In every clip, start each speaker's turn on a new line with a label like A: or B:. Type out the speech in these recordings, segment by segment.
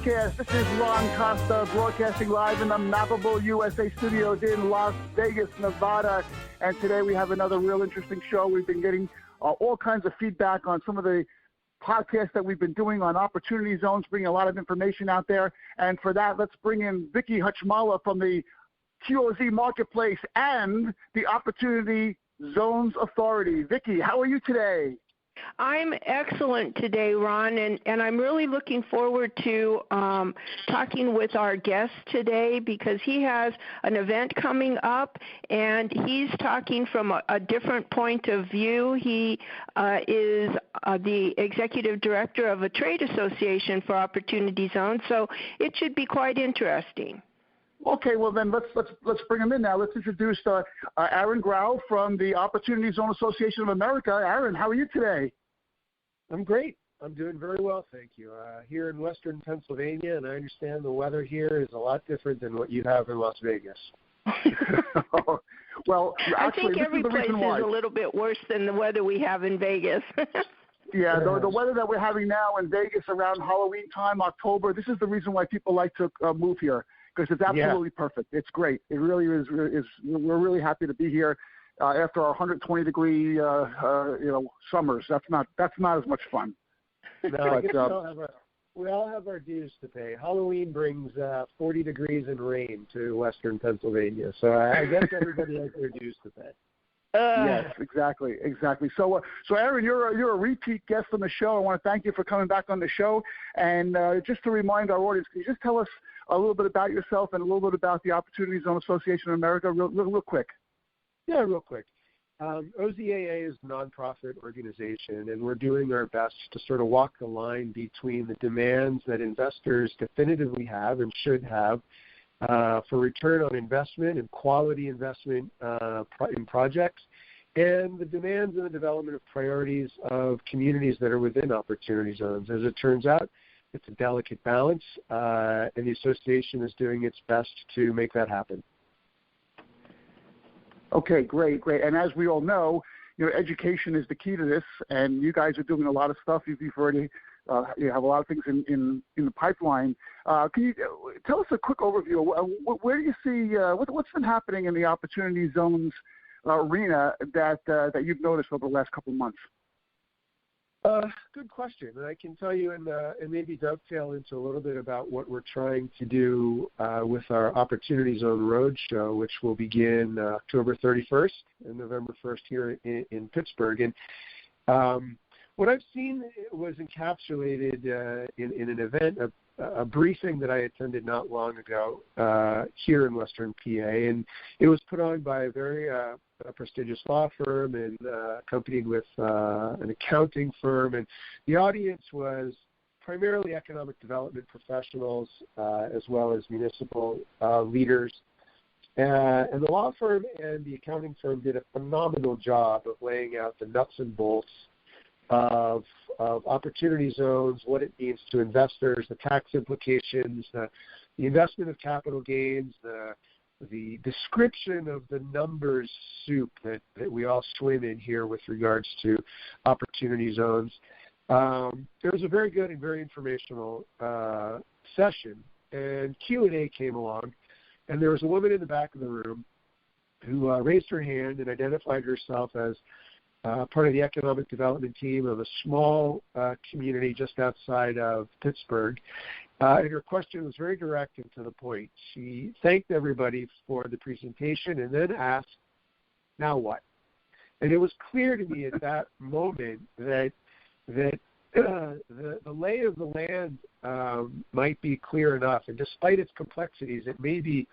A: podcast. This is Ron Costa broadcasting live in the Mappable USA studios in Las Vegas, Nevada. And today we have another real interesting show. We've been getting all kinds of feedback on some of the podcasts that we've been doing on opportunity zones, bringing a lot of information out there. And for that, let's bring in Vicky Hutchmala from the QOZ Marketplace and the Opportunity Zones Authority. Vicky, how are you today?
B: I'm excellent today, Ron, and I'm really looking forward to talking with our guest today because he has an event coming up, and he's talking from a different point of view. He is the executive director of a trade association for Opportunity Zones, so it should be quite interesting.
A: Okay, well then let's bring him in now. Let's introduce Aaron Grau from the Opportunity Zone Association of America. Aaron, how are you today?
C: I'm great. I'm doing very well, thank you. Here in Western Pennsylvania, and I understand the weather here is a lot different than what you have in Las Vegas.
A: Well, actually,
B: I think every place is a little bit worse than the weather we have in Vegas.
A: Yeah, the weather that we're having now in Vegas around Halloween time, October, this is the reason why people like to move here. Because it's absolutely perfect. It's great. It really is. We're really happy to be here after our 120-degree, summers. That's not as much fun.
C: No, but, we all have our dues to pay. Halloween brings 40 degrees and rain to Western Pennsylvania, so I guess everybody has their dues to pay.
A: Yes, exactly. So Aaron, you're a repeat guest on the show. I want to thank you for coming back on the show. And just to remind our audience, can you just tell us a little bit about yourself and a little bit about the Opportunity Zone Association of America, real quick?
C: Yeah, real quick. OZAA is a nonprofit organization, and we're doing our best to sort of walk the line between the demands that investors definitively have and should have for return on investment and quality investment in projects, and the demands and the development of priorities of communities that are within opportunity zones. As it turns out, it's a delicate balance, and the association is doing its best to make that happen.
A: Okay, great. And as we all know, education is the key to this, and you guys are doing a lot of stuff. You've already you have a lot of things in the pipeline. Can you tell us a quick overview? Where do you see what's been happening in the Opportunity Zones arena that you've noticed over the last couple of months?
C: Good question. And I can tell you and maybe dovetail into a little bit about what we're trying to do with our Opportunity Zone Roadshow, which will begin October 31st and November 1st here in Pittsburgh. And what I've seen was encapsulated in an event, a briefing that I attended not long ago here in Western PA, and it was put on by a very prestigious law firm and accompanied with an accounting firm, and the audience was primarily economic development professionals as well as municipal leaders. And the law firm and the accounting firm did a phenomenal job of laying out the nuts and bolts of opportunity zones, what it means to investors, the tax implications, the investment of capital gains, the description of the numbers soup that we all swim in here with regards to opportunity zones. There was a very good and very informational session, and Q&A came along, and there was a woman in the back of the room who raised her hand and identified herself as part of the economic development team of a small community just outside of Pittsburgh. And her question was very direct and to the point. She thanked everybody for the presentation and then asked, now what? And it was clear to me at that moment that the lay of the land might be clear enough. And despite its complexities, it may be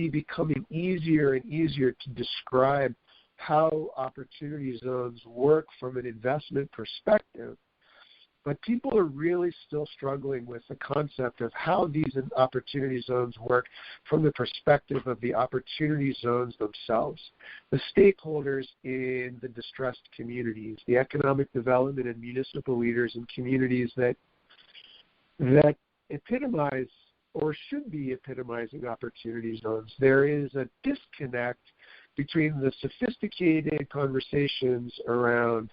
C: becoming easier and easier to describe how opportunity zones work from an investment perspective, but people are really still struggling with the concept of how these opportunity zones work from the perspective of the opportunity zones themselves, the stakeholders in the distressed communities, the economic development and municipal leaders in communities that epitomize or should be epitomizing opportunity zones. There is a disconnect between the sophisticated conversations around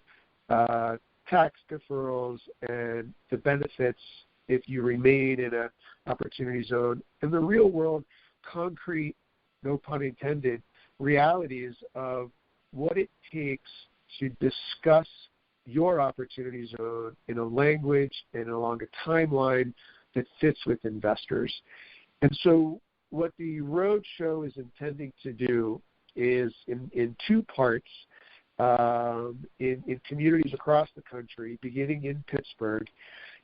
C: tax deferrals and the benefits if you remain in an opportunity zone. In the real world, concrete, no pun intended, realities of what it takes to discuss your opportunity zone in a language and along a timeline that fits with investors. And so what the roadshow is intending to do is in two parts, in communities across the country, beginning in Pittsburgh,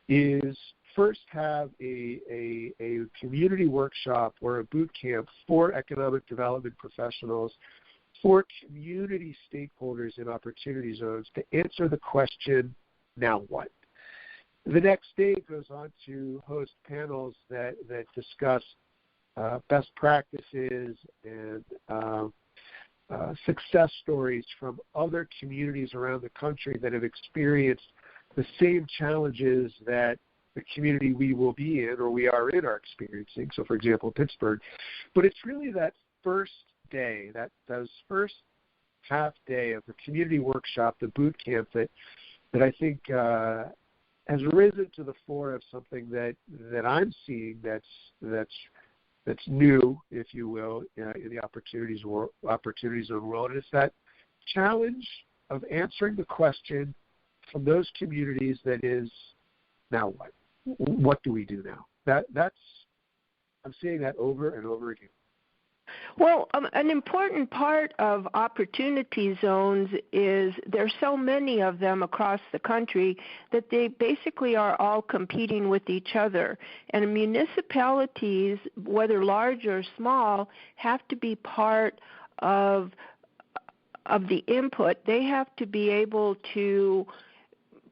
C: is first have a community workshop or a boot camp for economic development professionals, for community stakeholders in opportunity zones to answer the question, now what? The next day goes on to host panels that discuss best practices and success stories from other communities around the country that have experienced the same challenges that the community we will be in or we are in are experiencing. So, for example, Pittsburgh. But it's really that first day, those first half day of the community workshop, the boot camp, that I think has risen to the fore of something that I'm seeing that's new, if you will, in the opportunity zone world. And it's that challenge of answering the question from those communities that is, now what? What do we do now? That's I'm seeing that over and over again.
B: Well, an important part of opportunity zones is there's so many of them across the country that they basically are all competing with each other. And municipalities, whether large or small, have to be part of the input. They have to be able to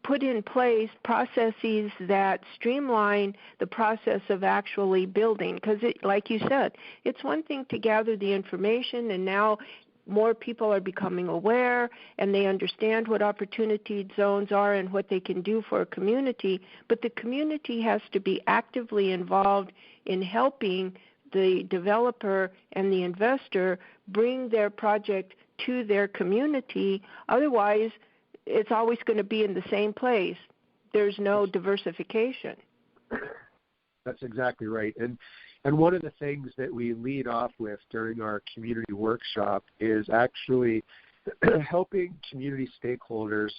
B: put in place processes that streamline the process of actually building. Because, like you said, it's one thing to gather the information, and now more people are becoming aware and they understand what opportunity zones are and what they can do for a community. But the community has to be actively involved in helping the developer and the investor bring their project to their community. Otherwise, it's always going to be in the same place. There's no diversification.
C: That's exactly right. And one of the things that we lead off with during our community workshop is actually helping community stakeholders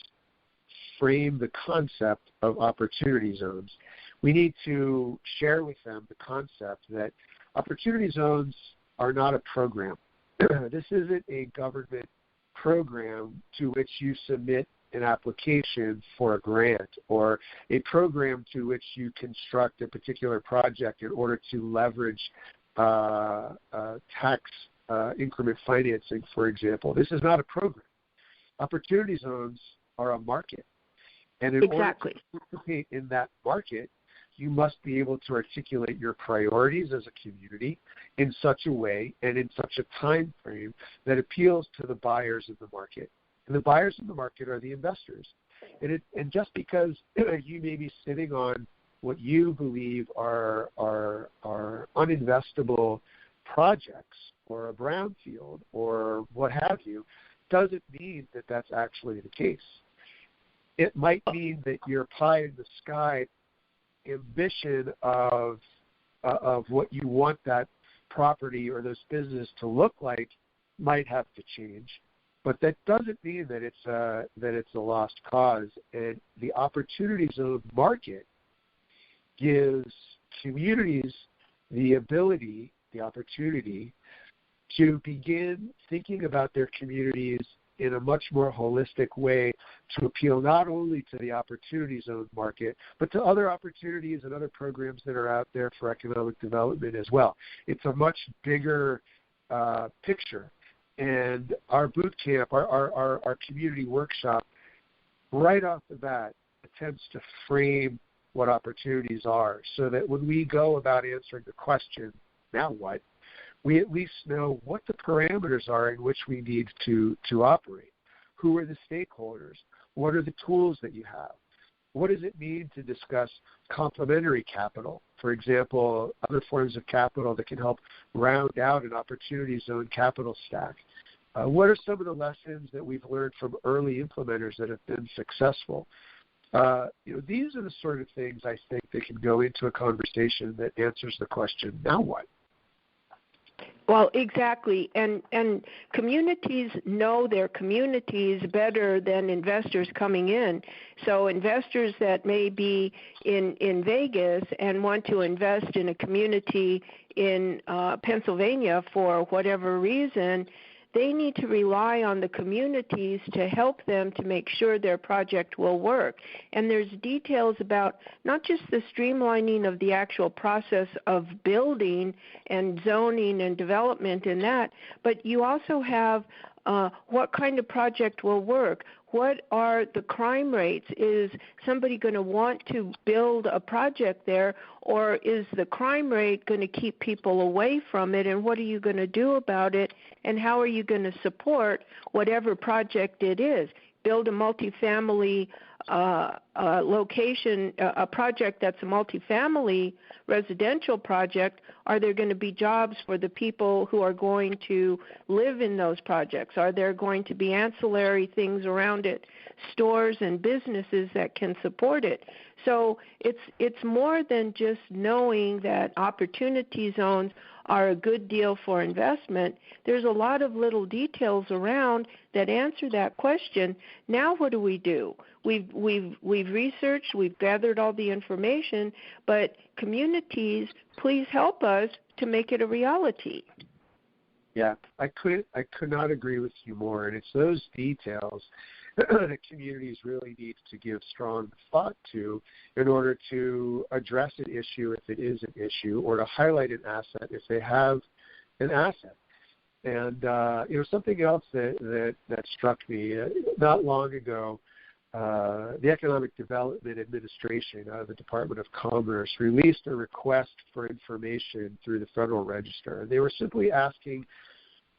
C: frame the concept of opportunity zones. We need to share with them the concept that opportunity zones are not a program. This isn't a government program to which you submit an application for a grant or a program to which you construct a particular project in order to leverage tax increment financing, for example. This is not a program. Opportunity zones are a market. And in order to participate in that market, you must be able to articulate your priorities as a community in such a way and in such a time frame that appeals to the buyers in the market. And the buyers in the market are the investors. And just because you may be sitting on what you believe are uninvestable projects or a brownfield or what have you, doesn't mean that that's actually the case. It might mean that your pie in the sky ambition of what you want that property or this business to look like might have to change, but that doesn't mean that it's a lost cause. And the opportunity zone market gives communities the ability, the opportunity to begin thinking about their communities in a much more holistic way to appeal not only to the opportunity zone market, but to other opportunities and other programs that are out there for economic development as well. It's a much bigger picture. And our boot camp, our community workshop, right off the bat, attempts to frame what opportunities are so that when we go about answering the question, now what, we at least know what the parameters are in which we need to operate. Who are the stakeholders? What are the tools that you have? What does it mean to discuss complementary capital? For example, other forms of capital that can help round out an opportunity zone capital stack. What are some of the lessons that we've learned from early implementers that have been successful? These are the sort of things I think that can go into a conversation that answers the question, now what?
B: Well, exactly, and communities know their communities better than investors coming in. So investors that may be in Vegas and want to invest in a community in Pennsylvania for whatever reason, they need to rely on the communities to help them to make sure their project will work. And there's details about not just the streamlining of the actual process of building and zoning and development and that, but you also have what kind of project will work. What are the crime rates? Is somebody going to want to build a project there, or is the crime rate going to keep people away from it, and what are you going to do about it, and how are you going to support whatever project it is? Build a multifamily location, a project that's a multifamily residential project. Are there going to be jobs for the people who are going to live in those projects? Are there going to be ancillary things around it, stores and businesses that can support it? So it's more than just knowing that opportunity zones are a good deal for investment. There's a lot of little details around that answer that question. Now what do we do? We've researched, we've gathered all the information, but communities, please help us to make it a reality.
C: Yeah, I could not agree with you more, and it's those details that communities really need to give strong thought to in order to address an issue if it is an issue, or to highlight an asset if they have an asset. And something else that struck me not long ago, the Economic Development Administration out of the Department of Commerce released a request for information through the Federal Register. And they were simply asking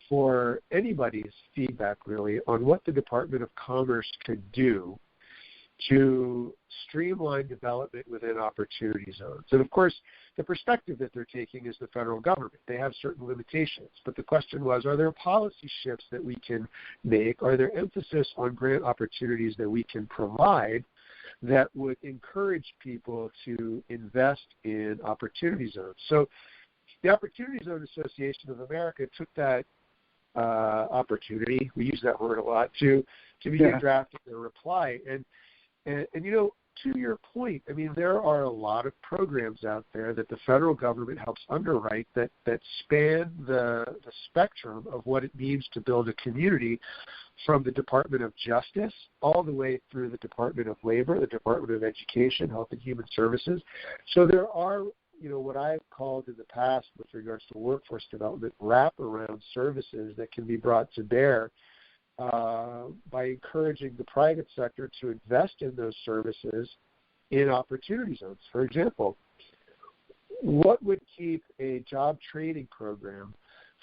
C: for anybody's feedback, really, on what the Department of Commerce could do to streamline development within opportunity zones. And, of course, the perspective that they're taking is the federal government. They have certain limitations. But the question was, are there policy shifts that we can make? Are there emphasis on grant opportunities that we can provide that would encourage people to invest in opportunity zones? So the Opportunity Zone Association of America took that opportunity, we use that word a lot, to begin drafting a reply. And to your point, I mean, there are a lot of programs out there that the federal government helps underwrite that span the spectrum of what it means to build a community, from the Department of Justice all the way through the Department of Labor, the Department of Education, Health and Human Services. So there are what I've called in the past with regards to workforce development, wraparound services that can be brought to bear by encouraging the private sector to invest in those services in opportunity zones. For example, what would keep a job training program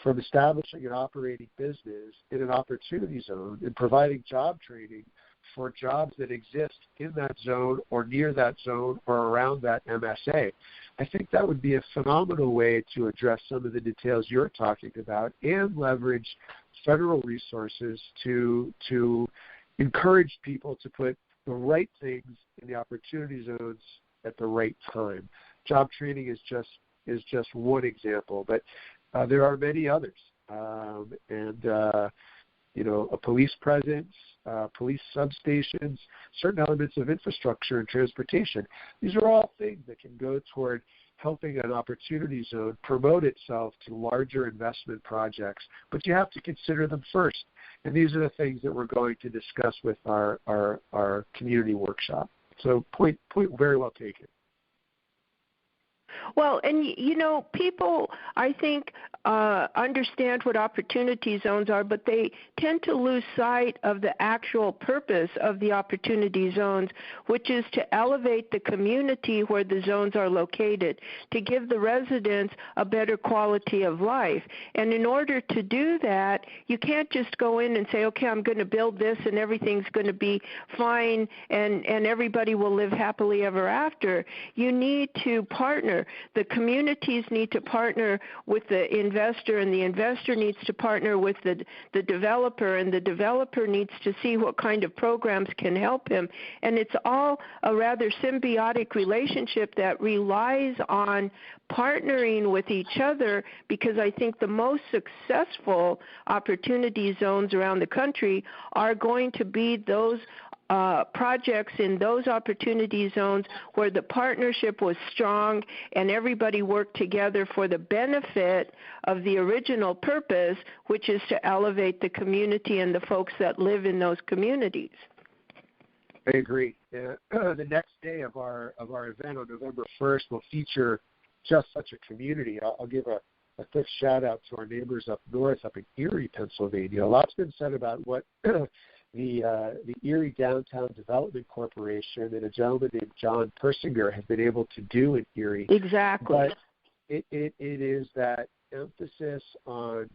C: from establishing and operating business in an opportunity zone and providing job training for jobs that exist in that zone or near that zone or around that MSA? I think that would be a phenomenal way to address some of the details you're talking about and leverage federal resources to encourage people to put the right things in the opportunity zones at the right time. Job training is just one example, but there are many others. A police presence, police substations, certain elements of infrastructure and transportation. These are all things that can go toward helping an opportunity zone promote itself to larger investment projects, but you have to consider them first. And these are the things that we're going to discuss with our community workshop. So point very well taken.
B: Well, and people, I think, understand what opportunity zones are, but they tend to lose sight of the actual purpose of the opportunity zones, which is to elevate the community where the zones are located, to give the residents a better quality of life. And in order to do that, you can't just go in and say, okay, I'm going to build this and everything's going to be fine and everybody will live happily ever after. You need to partner. partner. The communities need to partner with the investor, and the investor needs to partner with the developer, and the developer needs to see what kind of programs can help him. And it's all a rather symbiotic relationship that relies on partnering with each other, because I think the most successful opportunity zones around the country are going to be those projects in those opportunity zones where the partnership was strong and everybody worked together for the benefit of the original purpose, which is to elevate the community and the folks that live in those communities.
C: I agree. The next day of our event on November 1st will feature just such a community. I'll give a quick shout out to our neighbors up north, up in Erie, Pennsylvania. A lot's been said about what the Erie Downtown Development Corporation and a gentleman named John Persinger have been able to do in Erie.
B: Exactly.
C: But it is that emphasis on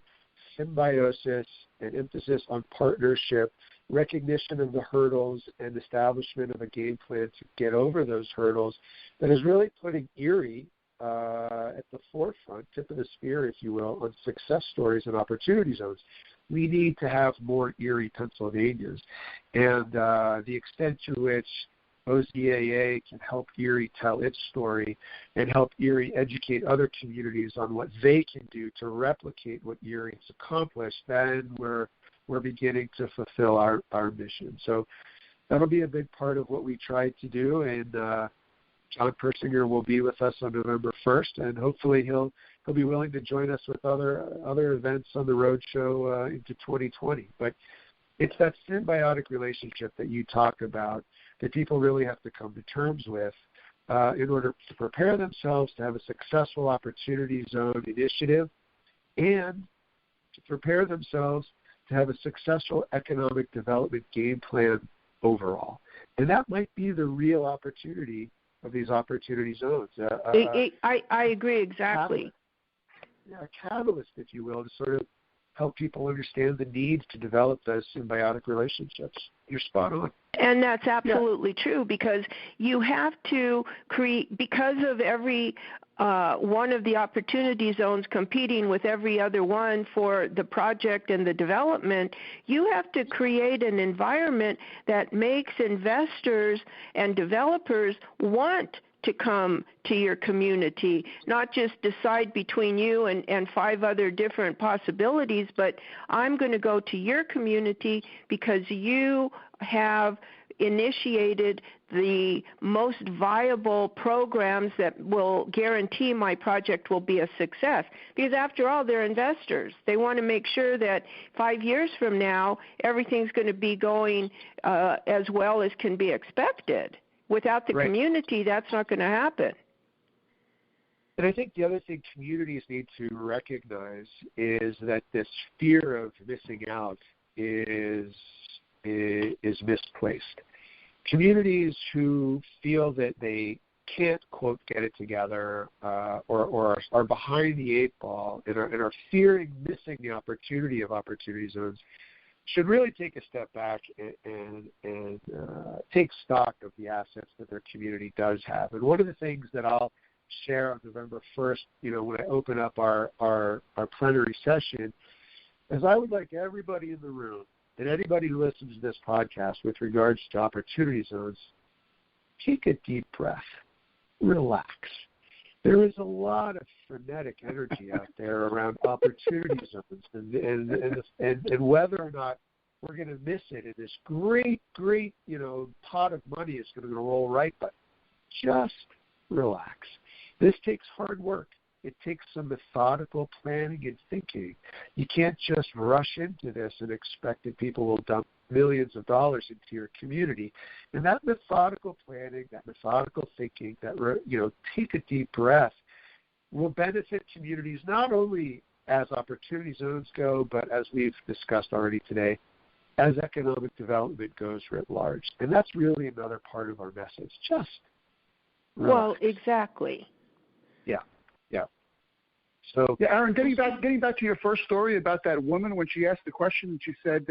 C: symbiosis and emphasis on partnership, recognition of the hurdles, and establishment of a game plan to get over those hurdles that is really putting Erie at the forefront, tip of the spear, if you will, on success stories and opportunity zones. We need to have more Erie Pennsylvanians. And the extent to which OZAA can help Erie tell its story and help Erie educate other communities on what they can do to replicate what Erie has accomplished, then we're beginning to fulfill our mission. So that'll be a big part of what we try to do. And John Persinger will be with us on November 1st, and hopefully he'll be willing to join us with other events on the roadshow into 2020. But it's that symbiotic relationship that you talk about that people really have to come to terms with in order to prepare themselves to have a successful opportunity zone initiative and to prepare themselves to have a successful economic development game plan overall. And that might be the real opportunity of these opportunity zones.
B: I agree exactly.
C: A catalyst, if you will, to sort of help people understand the need to develop those symbiotic relationships. You're spot on.
B: And that's absolutely true, because you have to create, because of every one of the opportunity zones competing with every other one for the project and the development, you have to create an environment that makes investors and developers want to come to your community, not just decide between you and 5 other different possibilities, but I'm going to go to your community because you have initiated the most viable programs that will guarantee my project will be a success. Because after all, they're investors. They want to make sure that 5 years from now, everything's going to be going as well as can be expected. Without the community, that's not going to happen.
C: And I think the other thing communities need to recognize is that this fear of missing out is misplaced. Communities who feel that they can't, quote, get it together or are behind the 8 ball and are fearing missing the opportunity of opportunity zones should really take a step back and take stock of the assets that their community does have. And one of the things that I'll share on November 1st, when I open up our plenary session, is I would like everybody in the room and anybody who listens to this podcast with regards to opportunity zones, take a deep breath, relax. There is a lot of frenetic energy out there around opportunity zones and whether or not we're going to miss it. And this great, pot of money is going to roll right, but just relax. This takes hard work. It takes some methodical planning and thinking. You can't just rush into this and expect that people will dump millions of dollars into your community. And that methodical planning, that methodical thinking, that, take a deep breath will benefit communities not only as opportunity zones go, but as we've discussed already today, as economic development goes writ large. And that's really another part of our message. Just relax.
B: Well, exactly.
C: Yeah. So,
A: Aaron, getting back to your first story about that woman when she asked the question and she said,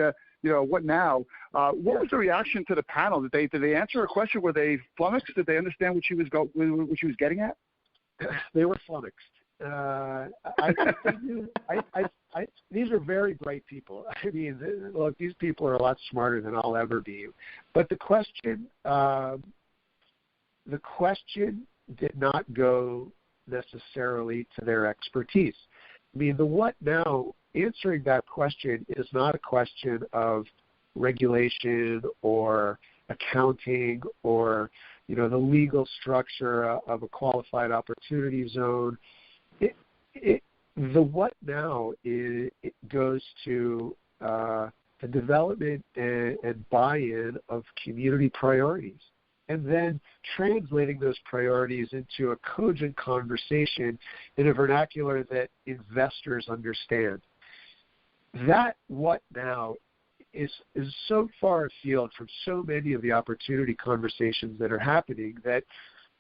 A: what now? What was the reaction to the panel? Did they answer her question? Were they flummoxed? Did they understand what she was getting at?
C: they were flummoxed. These are very bright people. I mean, look, these people are a lot smarter than I'll ever be. But the question did not go necessarily to their expertise. I mean, the what now, answering that question is not a question of regulation or accounting or, you know, the legal structure of a qualified opportunity zone. The what now it goes to the development and buy-in of community priorities, and then translating those priorities into a cogent conversation in a vernacular that investors understand. That what now is so far afield from so many of the opportunity conversations that are happening that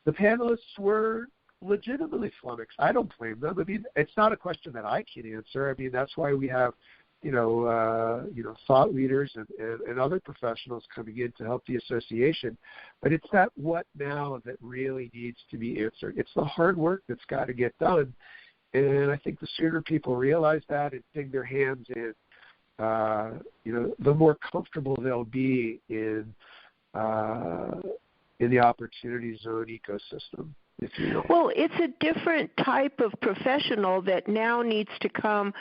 C: the panelists were legitimately flummoxed. I don't blame them. I mean, it's not a question that I can answer. I mean, that's why we have, thought leaders and other professionals coming in to help the association. But it's that what now that really needs to be answered. It's the hard work that's got to get done. And I think the sooner people realize that and dig their hands in, the more comfortable they'll be in the opportunity zone ecosystem.
B: Well, it's a different type of professional that now needs to come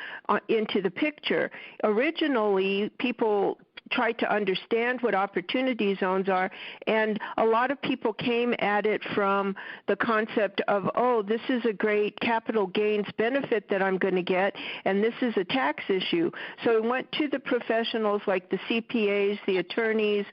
B: into the picture. Originally, people tried to understand what opportunity zones are, and a lot of people came at it from the concept of, oh, this is a great capital gains benefit that I'm going to get, and this is a tax issue. So it went to the professionals like the CPAs, the attorneys,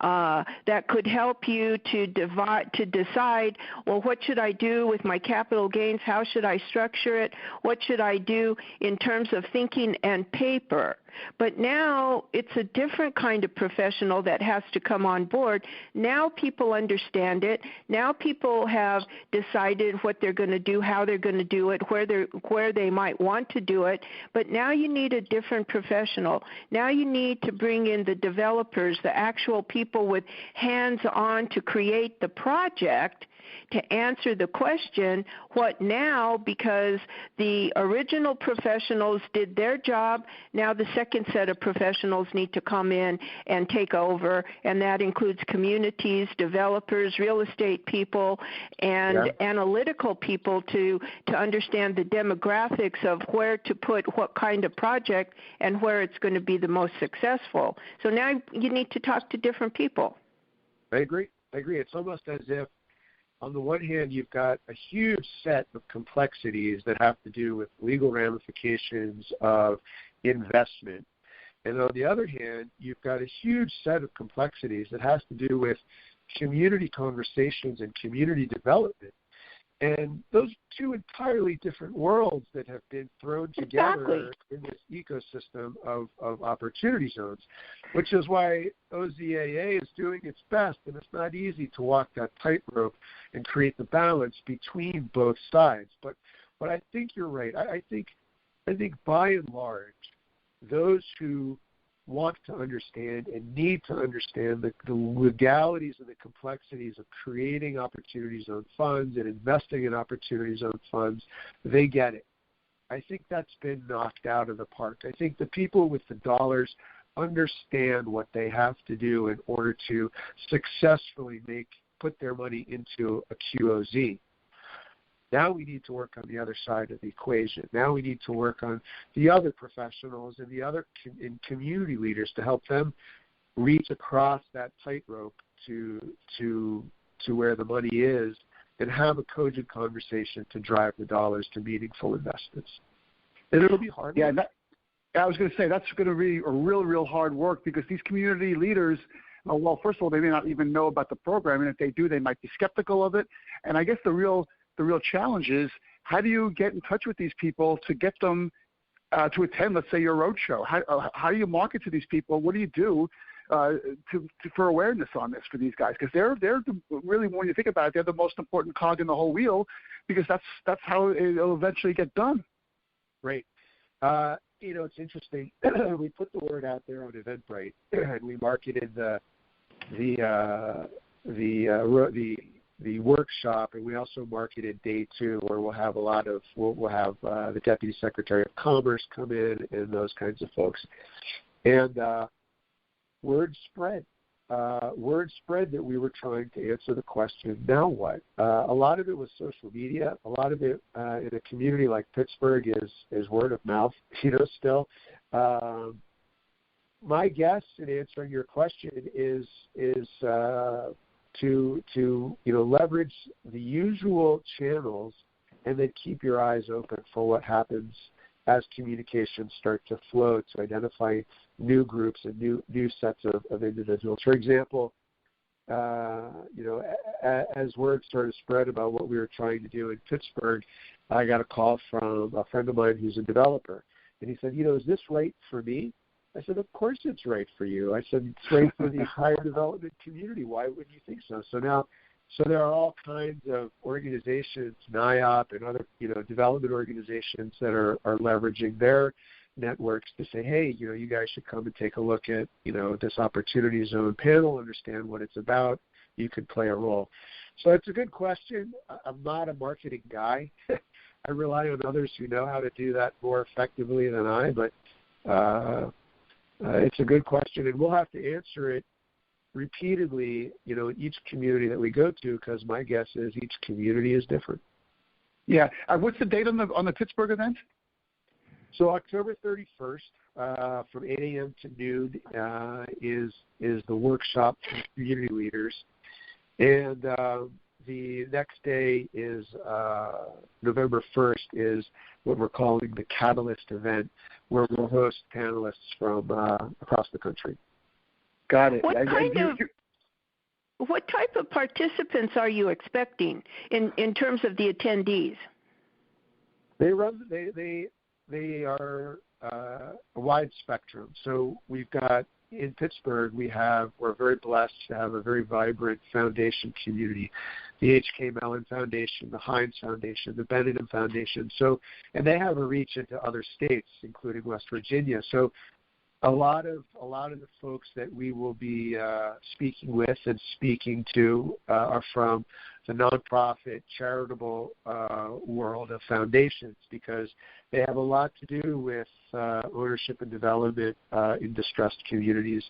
B: that could help you to decide, well, what should I do with my capital gains? How should I structure it? What should I do in terms of thinking and paper? But now it's a different kind of professional that has to come on board. Now people understand it. Now people have decided what they're going to do, how they're going to do it, where they might want to do it. But now you need a different professional. Now you need to bring in the developers, the actual people with hands-on to create the project to answer the question, what now? Because the original professionals did their job. Now the second set of professionals need to come in and take over, and that includes communities, developers, real estate people, and analytical people to understand the demographics of where to put what kind of project and where it's going to be the most successful. So now you need to talk to different people.
C: I agree. It's almost as if on the one hand, you've got a huge set of complexities that have to do with legal ramifications of investment. And on the other hand, you've got a huge set of complexities that has to do with community conversations and community development. And those two entirely different worlds that have been thrown together in this ecosystem of opportunity zones, which is why OZAA is doing its best, and it's not easy to walk that tightrope and create the balance between both sides. But I think you're right. I think by and large, those who want to understand and need to understand the legalities and the complexities of creating opportunity zone funds and investing in opportunity zone funds, they get it. I think that's been knocked out of the park. I think the people with the dollars understand what they have to do in order to successfully put their money into a QOZ. Now we need to work on the other side of the equation. Now we need to work on the other professionals and the other community leaders to help them reach across that tightrope to where the money is and have a cogent conversation to drive the dollars to meaningful investments. And it'll be hard.
A: Yeah, I was going to say that's going to be a real hard work because these community leaders, well, first of all, they may not even know about the program, and if they do, they might be skeptical of it. And I guess the real challenge is how do you get in touch with these people to get them to attend, let's say, your roadshow? How do you market to these people? What do you do for awareness on this for these guys? Because they're really, when you think about it, they're the most important cog in the whole wheel because that's how it'll eventually get done.
C: Right. It's interesting. We put the word out there on Eventbrite, and we marketed the workshop, and we also marketed day 2, where we'll have the Deputy Secretary of Commerce come in and those kinds of folks. And word spread that we were trying to answer the question, now what? A lot of it was social media. A lot of it in a community like Pittsburgh is word of mouth, still. My guess in answering your question is to leverage the usual channels and then keep your eyes open for what happens as communications start to flow to identify new groups and new sets of individuals. For example, as word started to spread about what we were trying to do in Pittsburgh, I got a call from a friend of mine who's a developer, and he said, is this right for me? I said, of course it's right for you. I said, it's right for the entire development community. Why wouldn't you think so? So there are all kinds of organizations, NIOP and other, development organizations that are leveraging their networks to say, hey, you guys should come and take a look at, this opportunity zone panel, understand what it's about. You could play a role. So it's a good question. I'm not a marketing guy. I rely on others who know how to do that more effectively than I, but it's a good question, and we'll have to answer it repeatedly, in each community that we go to, because my guess is each community is different.
A: Yeah. What's the date on the Pittsburgh event?
C: So October 31st, from 8 a.m. to noon, is the workshop for community leaders, and the next day is November 1st is what we're calling the Catalyst event, where we'll host panelists from across the country. Got it.
B: What type of participants are you expecting in terms of the attendees?
C: They are a wide spectrum. So we've got in Pittsburgh, we're very blessed to have a very vibrant foundation community, the H.K. Mellon Foundation, the Heinz Foundation, the Benedum Foundation. And they have a reach into other states, including West Virginia. So a lot of the folks that we will be speaking with and speaking to are from the nonprofit, charitable world of foundations, because they have a lot to do with ownership and development in distressed communities.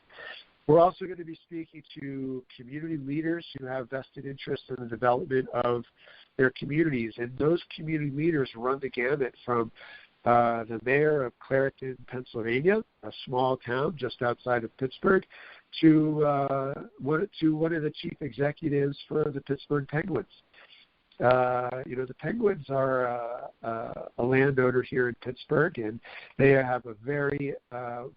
C: We're also going to be speaking to community leaders who have vested interest in the development of their communities, and those community leaders run the gamut from the mayor of Clareton, Pennsylvania, a small town just outside of Pittsburgh, to one of the chief executives for the Pittsburgh Penguins. The Penguins are a landowner here in Pittsburgh, and they have a very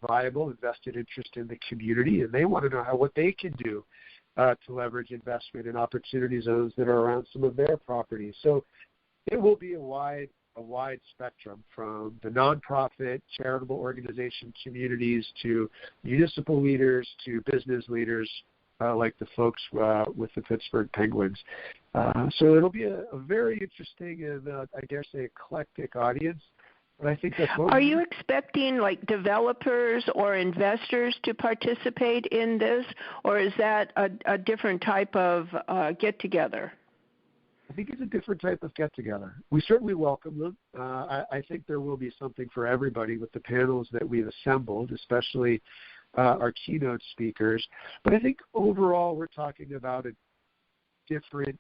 C: viable invested interest in the community, and they want to know what they can do to leverage investment in opportunity zones that are around some of their properties. So it will be a wide spectrum, from the nonprofit, charitable organization communities to municipal leaders to business leaders like the folks with the Pittsburgh Penguins. So it'll be a very interesting and, I dare say, eclectic audience. But I think that's
B: Are you expecting developers or investors to participate in this, or is that a different type of get-together?
C: I think it's a different type of get-together. We certainly welcome them. I think there will be something for everybody with the panels that we've assembled, especially our keynote speakers. But I think overall we're talking about a different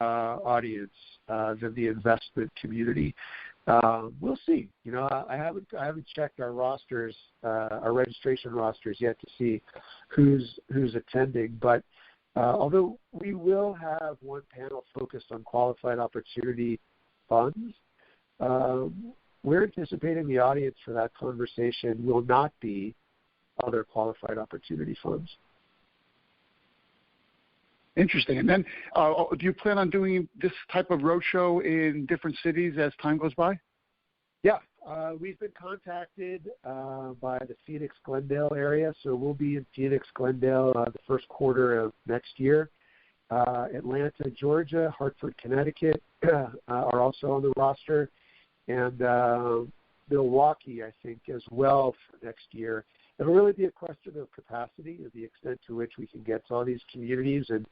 C: audience than the investment community. We'll see. I haven't checked our rosters, our registration rosters yet to see who's attending, but although we will have one panel focused on qualified opportunity funds, we're anticipating the audience for that conversation will not be other qualified opportunity funds.
A: Interesting. And then do you plan on doing this type of roadshow in different cities as time goes by?
C: Yeah. We've been contacted by the Phoenix, Glendale area, so we'll be in Phoenix, Glendale the first quarter of next year. Atlanta, Georgia, Hartford, Connecticut are also on the roster, and Milwaukee, I think, as well for next year. It'll really be a question of capacity and the extent to which we can get to all these communities and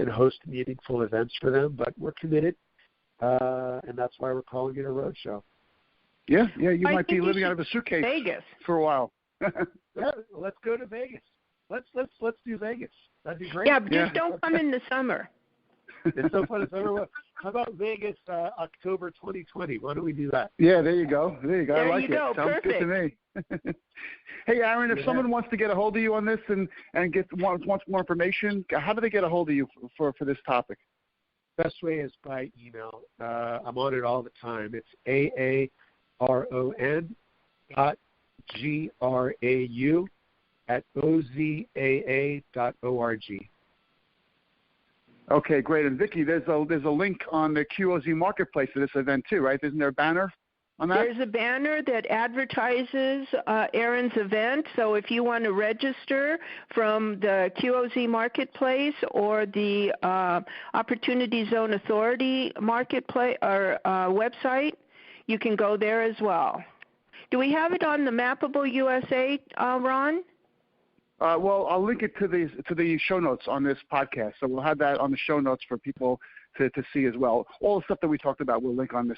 C: host meaningful events for them. But we're committed, and that's why we're calling it a roadshow.
A: Yeah, you might be living out of a suitcase
B: Vegas
A: for a while.
C: Yeah, let's go to Vegas. Let's do Vegas. That'd be great.
B: Yeah, but just don't come in the summer.
C: It's so fun. How about Vegas, October 2020? Why don't we do that?
A: Yeah, there you go. I like it.
B: Go.
A: Sounds
B: Perfect.
A: good to me. Hey, Aaron, if someone wants to get a hold of you on this and wants more information, how do they get a hold of you for this topic?
C: Best way is by email. I'm on it all the time. It's aaron.grau@ozaa.org.
A: Okay, great. And Vicki, there's a link on the QOZ Marketplace for this event too, right? Isn't there a banner on that?
B: There's a banner that advertises Aaron's event. So if you want to register from the QOZ Marketplace or the Opportunity Zone Authority Marketplace or website, you can go there as well. Do we have it on the Mappable USA, Ron?
A: Well, I'll link it to the show notes on this podcast. So we'll have that on the show notes for people to see as well. All the stuff that we talked about, we'll link on this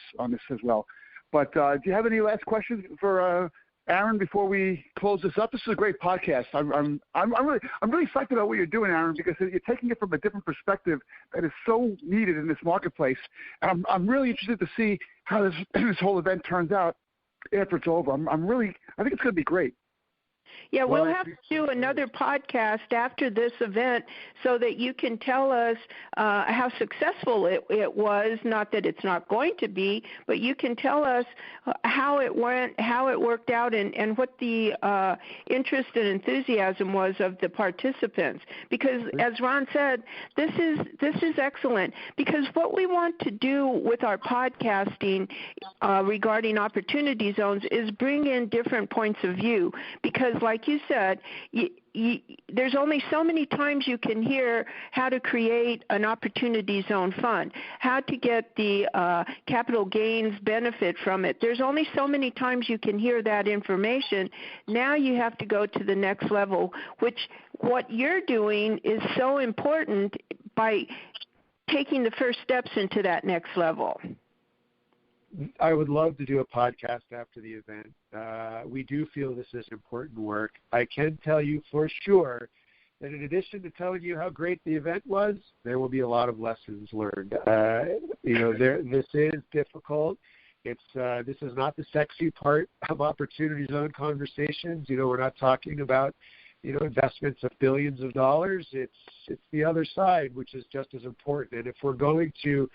A: as well. But do you have any last questions for Aaron before we close this up? This is a great podcast. I'm really psyched about what you're doing, Aaron, because you're taking it from a different perspective that is so needed in this marketplace. And I'm really interested to see how this whole event turns out after it's over. I think it's going to be great.
B: Yeah, we'll have to do another podcast after this event so that you can tell us how successful it was. Not that it's not going to be, but you can tell us how it went, how it worked out, and what the interest and enthusiasm was of the participants. Because, as Ron said, this is excellent. Because what we want to do with our podcasting regarding opportunity zones is bring in different points of view. Because, like you said, there's only so many times you can hear how to create an opportunity zone fund, how to get the capital gains benefit from it. There's only so many times you can hear that information. Now you have to go to the next level, which what you're doing is so important by taking the first steps into that next level.
C: I would love to do a podcast after the event. We do feel this is important work. I can tell you for sure that in addition to telling you how great the event was, there will be a lot of lessons learned. This is difficult. This is not the sexy part of Opportunity Zone conversations. We're not talking about investments of billions of dollars. It's the other side, which is just as important. And if we're going to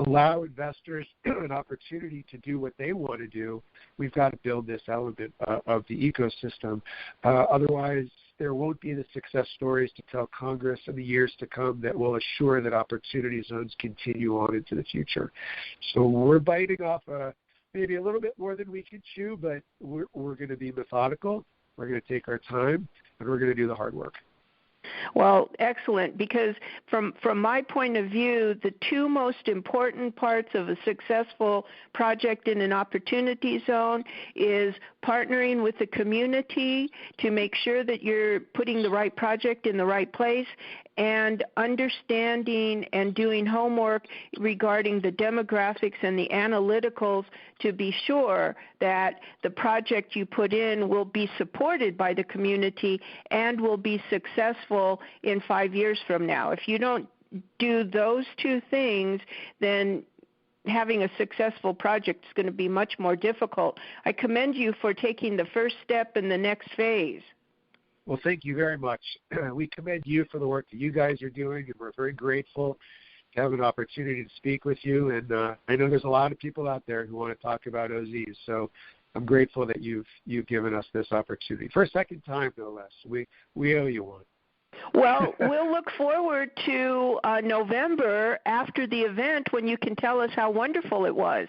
C: allow investors an opportunity to do what they want to do, we've got to build this element of the ecosystem. Otherwise, there won't be the success stories to tell Congress in the years to come that will assure that opportunity zones continue on into the future. So we're biting off maybe a little bit more than we can chew, but we're going to be methodical. We're going to take our time, and we're going to do the hard work.
B: Well, excellent, because from my point of view, the two most important parts of a successful project in an opportunity zone is partnering with the community to make sure that you're putting the right project in the right place, and understanding and doing homework regarding the demographics and the analyticals to be sure that the project you put in will be supported by the community and will be successful in 5 years from now. If you don't do those two things, then having a successful project is going to be much more difficult. I commend you for taking the first step in the next phase.
C: Well, thank you very much. We commend you for the work that you guys are doing, and we're very grateful to have an opportunity to speak with you. And I know there's a lot of people out there who want to talk about OZs, so I'm grateful that you've given us this opportunity. For a second time, no less. We owe you one.
B: Well, we'll look forward to November after the event when you can tell us how wonderful it was.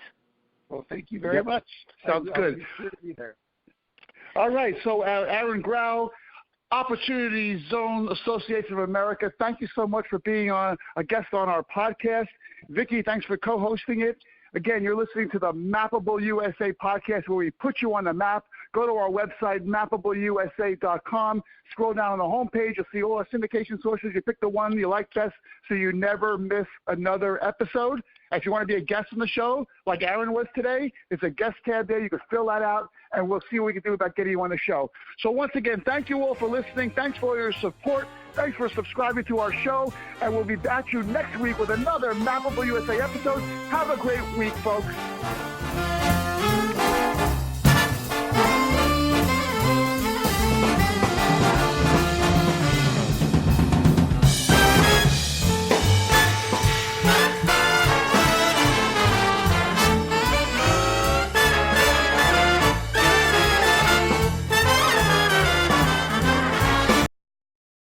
C: Well, thank you very much.
A: Sounds good.
C: I'll be sure to be there.
A: All right, so Aaron Grau, Opportunity Zone Association of America, thank you so much for being a guest on our podcast. Vicki, thanks for co-hosting it. Again, you're listening to the Mappable USA podcast, where we put you on the map. Go to our website, mappableusa.com. Scroll down on the homepage. You'll see all our syndication sources. You pick the one you like best so you never miss another episode. If you want to be a guest on the show, like Aaron was today, there's a guest tab there. You can fill that out, and we'll see what we can do about getting you on the show. So once again, thank you all for listening. Thanks for your support. Thanks for subscribing to our show, and we'll be back to you next week with another Mappable USA episode. Have a great week, folks.